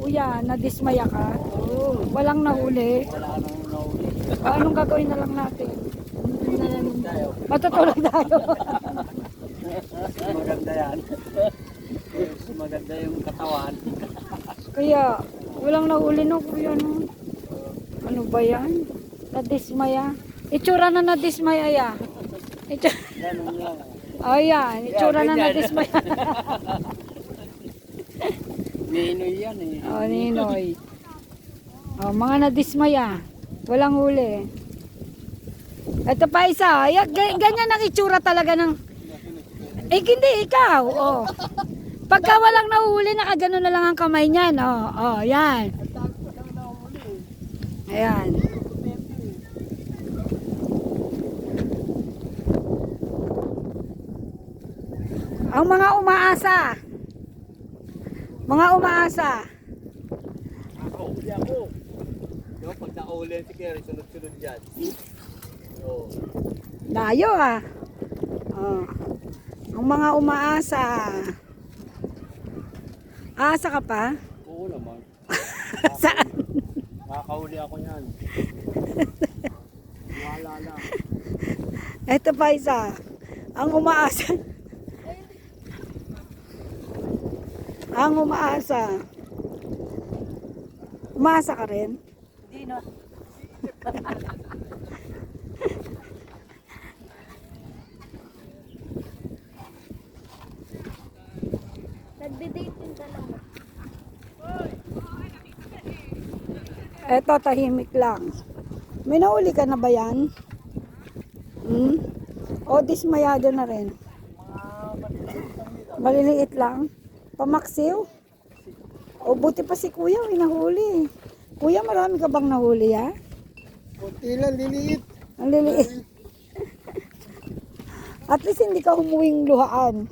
Kuya, nadismaya ka? Walang nahuli. Wala nang nahuli. Anong gagawin na lang natin? Nananim tayo. Matutulog tayo. Maganda yan. Maganda yung katawan. Kaya, walang nahuli no, kuya no. Ano ba yan? Nadismaya. Itsura na nadismaya ya. Ganun lang. Oh yan, itsura na ganyan. nadismaya. Ninoy yan eh. Oh, Ninoy. Oh, mga nadismaya. Walang huli. Ito pa isa. Ganyan ang itsura talaga ng... Eh, hindi, ikaw. Oh. Pagka walang nahuli, nakagano na lang ang kamay niyan. Oh, oh, yan. Ayan. Ang mga umaasa. Mga umaasa. Nakahuli ako. Diba pag nakahuli si Kerry, sunod-sunod dyan. Oo. Layo ah. Oh. Ang mga umaasa. Aasa ka pa? Oo naman. Saan? Nakahuli ako yan. Wala lang. Ito pa isa. Ang umaasa. Ang umaasa. Umaasa ka rin? Hindi na. Nagde-date yung dalawa. Eto, tahimik lang. May nahuli ka na ba yan? Hmm? O dismayado na rin? Maliliit lang? Pamaksiw? O buti pa si kuya, may nahuli. Kuya, marami ka bang nahuli ha? Kunti lang, liliit. Ang liliit. At least hindi ka humuwing luhaan.